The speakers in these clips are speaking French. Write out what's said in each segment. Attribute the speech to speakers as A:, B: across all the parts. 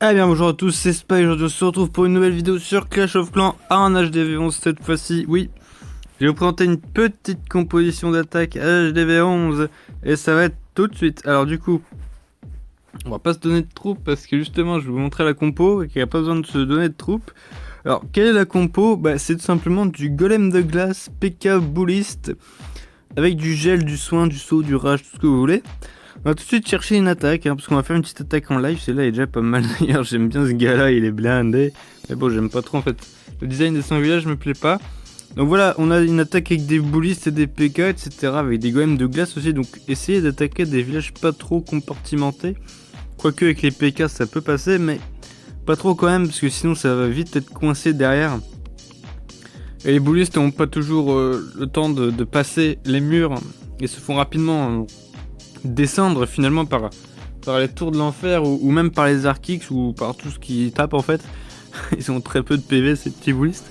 A: Eh bien bonjour à tous, c'est Spy, aujourd'hui on se retrouve pour une nouvelle vidéo sur Clash of Clans en HDV11 cette fois-ci. Oui, je vais vous présenter une petite composition d'attaque HDV11 et ça va être tout de suite. Alors du coup, on va pas se donner de troupes parce que justement je vais vous montrer la compo et qu'il n'y a pas besoin de se donner de troupes. Alors quelle est la compo? C'est tout simplement du golem de glace, PK Bullist avec du gel, du soin, du saut, du rage, tout ce que vous voulez. On va tout de suite chercher une attaque, parce qu'on va faire une petite attaque en live. Celle-là est déjà pas mal d'ailleurs, j'aime bien ce gars-là, il est blindé. Mais bon, j'aime pas trop en fait. Le design de son village me plaît pas. Donc voilà, on a une attaque avec des bullistes et des PK, etc. Avec des golems de glace aussi, donc essayez d'attaquer des villages pas trop compartimentés. Quoique avec les PK ça peut passer, mais pas trop quand même, parce que sinon ça va vite être coincé derrière. Et les bullistes n'ont pas toujours le temps de passer les murs et se font rapidement descendre finalement par les tours de l'enfer ou même par les archix ou par tout ce qui tape en fait. Ils ont très peu de PV ces petits bullistes.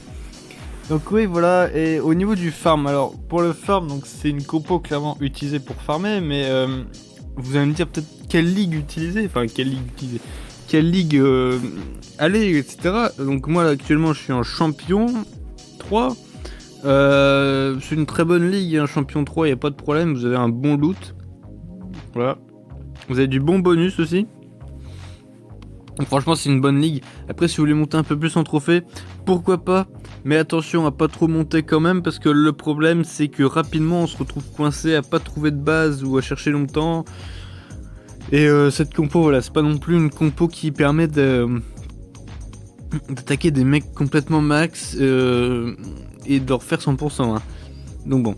A: Donc oui voilà, et au niveau du farm, alors pour le farm, donc c'est une compo clairement utilisée pour farmer, mais vous allez me dire peut-être quelle ligue utiliser, quelle ligue aller, etc. Donc moi là, actuellement je suis en champion 3. C'est une très bonne ligue, un champion 3, il n'y a pas de problème, vous avez un bon loot. Voilà. Vous avez du bon bonus aussi. Donc franchement c'est une bonne ligue. Après si vous voulez monter un peu plus en trophée, pourquoi pas. Mais attention à pas trop monter quand même, parce que le problème c'est que rapidement on se retrouve coincé à pas trouver de base ou à chercher longtemps. Et cette compo, voilà, c'est pas non plus une compo qui permet d'attaquer des mecs complètement max et de leur faire 100%. Hein. Donc bon.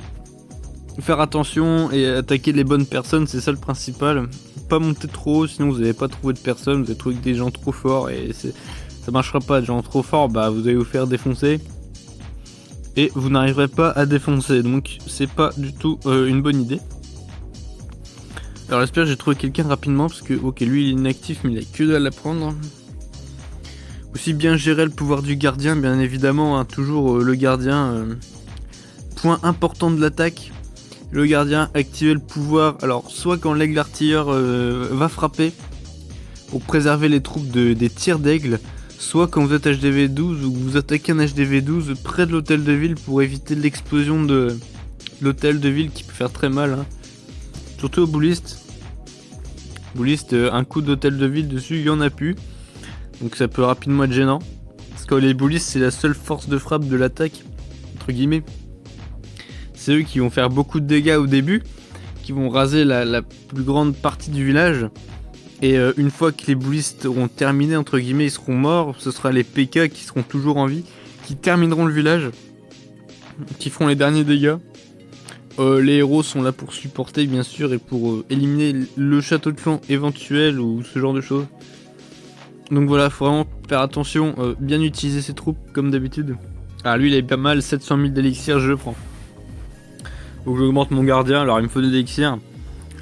A: Faire attention et attaquer les bonnes personnes, c'est ça le principal. Pas monter trop haut, sinon vous n'allez pas trouver de personnes, vous allez trouver des gens trop forts et ça marchera pas. Des gens trop forts, vous allez vous faire défoncer et vous n'arriverez pas à défoncer, donc c'est pas du tout une bonne idée. Alors j'espère que j'ai trouvé quelqu'un rapidement, parce que ok, lui il est inactif mais il a que dalle à prendre. Aussi bien gérer le pouvoir du gardien, bien évidemment, hein, toujours le gardien, point important de l'attaque. Le gardien, activer le pouvoir, alors soit quand l'aigle artilleur va frapper pour préserver les troupes des tirs d'aigle, soit quand vous êtes HDV12 ou vous attaquez un HDV12 près de l'hôtel de ville pour éviter l'explosion de l'hôtel de ville qui peut faire très mal. Hein. Surtout au bullist. Bullist, un coup d'hôtel de ville dessus, il y en a plus. Donc ça peut rapidement être gênant. Parce que les bullistes c'est la seule force de frappe de l'attaque, entre guillemets. C'est eux qui vont faire beaucoup de dégâts au début, qui vont raser la plus grande partie du village. Et une fois que les bullistes auront terminé, entre guillemets, ils seront morts. Ce sera les PK qui seront toujours en vie, qui termineront le village, qui feront les derniers dégâts. Les héros sont là pour supporter, bien sûr, et pour éliminer le château de clan éventuel ou ce genre de choses. Donc voilà, faut vraiment faire attention, bien utiliser ses troupes comme d'habitude. Ah lui il est pas mal, 700 000 d'élixir, je le prends. Donc j'augmente mon gardien, alors il me faut des élixirs.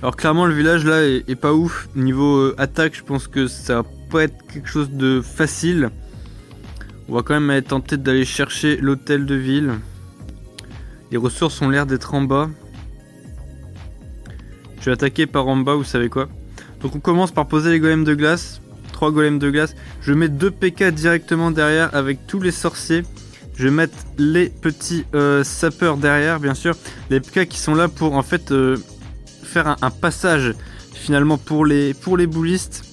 A: Alors clairement le village là est pas ouf. Niveau attaque, je pense que ça va pas être quelque chose de facile. On va quand même être tenté d'aller chercher l'hôtel de ville. Les ressources ont l'air d'être en bas. Je vais attaquer par en bas, vous savez quoi. Donc on commence par poser les golems de glace. 3 golems de glace. Je mets 2 PK directement derrière avec tous les sorciers. Je vais mettre les petits sapeurs derrière, bien sûr. Les PK qui sont là pour en fait faire un passage finalement pour les bullistes.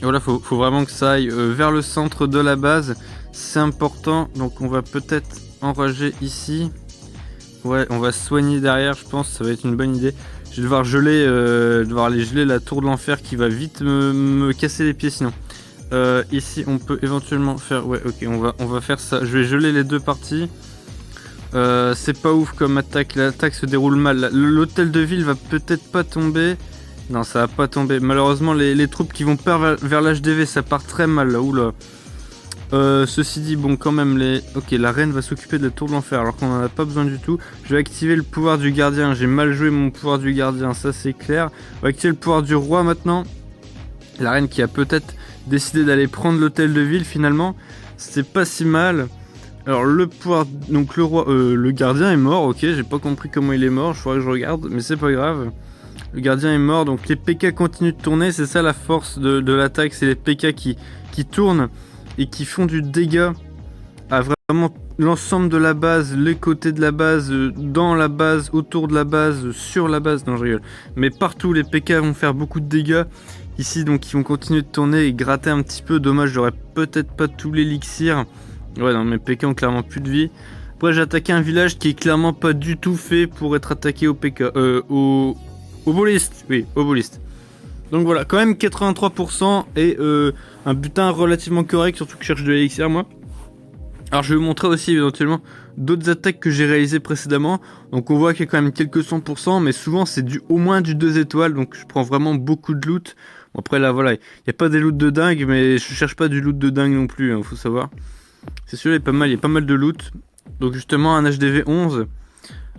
A: Et voilà, faut vraiment que ça aille vers le centre de la base. C'est important. Donc on va peut-être enrager ici. Ouais, on va soigner derrière, je pense. Ça va être une bonne idée. Je vais devoir aller geler la tour de l'enfer qui va vite me casser les pieds sinon. Ici on peut éventuellement faire, ouais ok, on va faire ça. Je vais geler les deux parties. C'est pas ouf comme attaque, l'attaque se déroule mal. L'hôtel de ville va peut-être pas tomber. Non, ça va pas tomber. Malheureusement les troupes qui vont perdre vers l'HDV, ça part très mal là. Oula. Ceci dit, bon quand même ok, la reine va s'occuper de la tour de l'enfer alors qu'on en a pas besoin du tout. Je vais activer le pouvoir du gardien. J'ai mal joué mon pouvoir du gardien, ça c'est clair. On va activer le pouvoir du roi maintenant. La reine qui a peut-être décidé d'aller prendre l'hôtel de ville finalement. C'est pas si mal. Alors le pouvoir, donc le roi, le gardien est mort, ok, j'ai pas compris comment il est mort, je faudrait que je regarde, mais c'est pas grave. Le gardien est mort, donc les PK continuent de tourner. C'est ça la force de l'attaque, c'est les PK qui tournent et qui font du dégât à vraiment l'ensemble de la base, les côtés de la base, dans la base, autour de la base, sur la base. Non, je rigole. Mais partout, les PK vont faire beaucoup de dégâts. Ici, donc, ils vont continuer de tourner et gratter un petit peu. Dommage, j'aurais peut-être pas tout l'élixir. Ouais, non, mes PK ont clairement plus de vie. Après, j'ai attaqué un village qui est clairement pas du tout fait pour être attaqué au PK. Au boliste. Oui, au boliste. Donc voilà, quand même 83% et un butin relativement correct, surtout que je cherche de l'élixir, moi. Alors, je vais vous montrer aussi éventuellement d'autres attaques que j'ai réalisées précédemment. Donc, on voit qu'il y a quand même quelques 100%, mais souvent, c'est au moins du 2 étoiles. Donc, je prends vraiment beaucoup de loot. Bon, après, là, voilà, il n'y a pas des loots de dingue, mais je cherche pas du loot de dingue non plus, hein, faut savoir. C'est sûr, il y a pas mal de loot. Donc justement un HDV 11.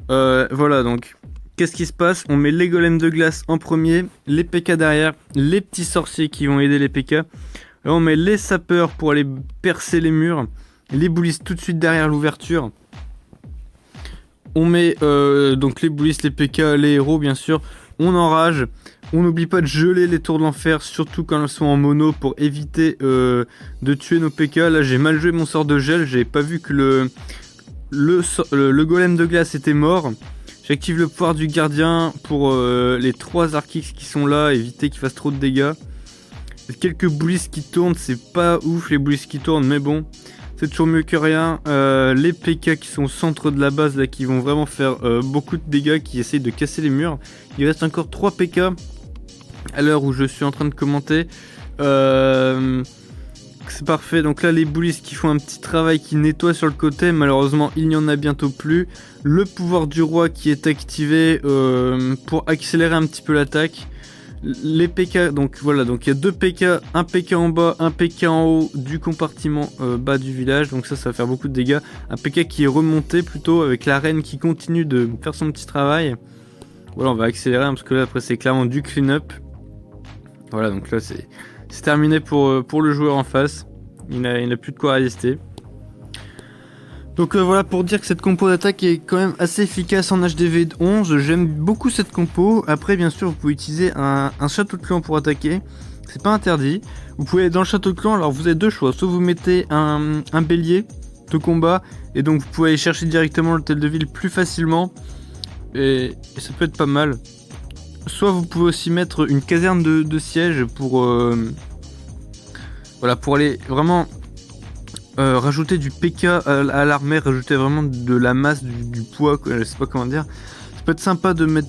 A: Voilà, donc qu'est-ce qui se passe? On met les golems de glace en premier, les PK derrière, les petits sorciers qui vont aider les PK. Là on met les sapeurs pour aller percer les murs, les boulistes tout de suite derrière l'ouverture. On met donc les boulistes, les PK, les héros bien sûr. On enrage. On n'oublie pas de geler les tours de l'enfer, surtout quand elles sont en mono pour éviter de tuer nos PK. Là j'ai mal joué mon sort de gel, j'avais pas vu que le golem de glace était mort. J'active le pouvoir du gardien pour les 3 Archix qui sont là, éviter qu'ils fassent trop de dégâts. Quelques boulistes qui tournent, c'est pas ouf les boulistes qui tournent, mais bon, c'est toujours mieux que rien. Les PK qui sont au centre de la base, là, qui vont vraiment faire beaucoup de dégâts, qui essayent de casser les murs. Il reste encore 3 PK à l'heure où je suis en train de commenter. C'est parfait, donc là les boulistes qui font un petit travail, qui nettoient sur le côté, malheureusement il n'y en a bientôt plus. Le pouvoir du roi qui est activé pour accélérer un petit peu l'attaque. Les PK, donc voilà, donc il y a 2 PK, un PK en bas, un PK en haut du compartiment bas du village, donc ça va faire beaucoup de dégâts. Un PK qui est remonté plutôt, avec la reine qui continue de faire son petit travail. Voilà, on va accélérer hein, parce que là après c'est clairement du clean-up. Voilà, donc là c'est terminé pour le joueur en face. Il n'a plus de quoi résister. Donc voilà pour dire que cette compo d'attaque est quand même assez efficace en HDV 11. J'aime beaucoup cette compo. Après bien sûr vous pouvez utiliser un château de clan pour attaquer. C'est pas interdit. Vous pouvez dans le château de clan, alors vous avez 2 choix. Soit vous mettez un bélier de combat. Et donc vous pouvez aller chercher directement l'hôtel de ville plus facilement. Et ça peut être pas mal. Soit vous pouvez aussi mettre une caserne de siège pour voilà, pour aller vraiment rajouter du PK à l'armée, rajouter vraiment de la masse, du poids, quoi, je sais pas comment dire. Ça peut être sympa de mettre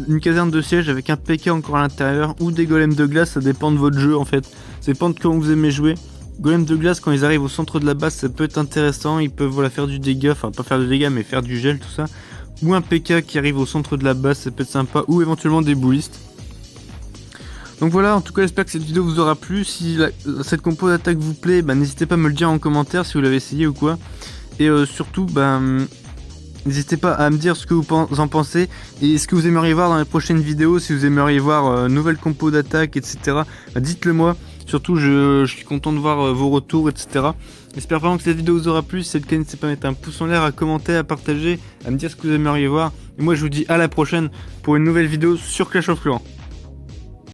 A: une caserne de siège avec un PK encore à l'intérieur ou des golems de glace, ça dépend de votre jeu en fait. Ça dépend de comment vous aimez jouer. Golems de glace, quand ils arrivent au centre de la base, ça peut être intéressant, ils peuvent voilà, faire du dégât, enfin pas faire de dégâts mais faire du gel, tout ça. Ou un PK qui arrive au centre de la base, ça peut être sympa, ou éventuellement des boulistes. Donc voilà, en tout cas j'espère que cette vidéo vous aura plu. Si cette compo d'attaque vous plaît, bah, n'hésitez pas à me le dire en commentaire si vous l'avez essayé ou quoi. Et surtout, bah, n'hésitez pas à me dire ce que vous en pensez. Et ce que vous aimeriez voir dans les prochaines vidéos, si vous aimeriez voir nouvelles compos d'attaque, etc. Bah, dites-le moi. Surtout je suis content de voir vos retours, etc. J'espère vraiment que cette vidéo vous aura plu. Si c'est le cas, n'hésitez pas à mettre un pouce en l'air, à commenter, à partager, à me dire ce que vous aimeriez voir. Et moi je vous dis à la prochaine pour une nouvelle vidéo sur Clash of Clans.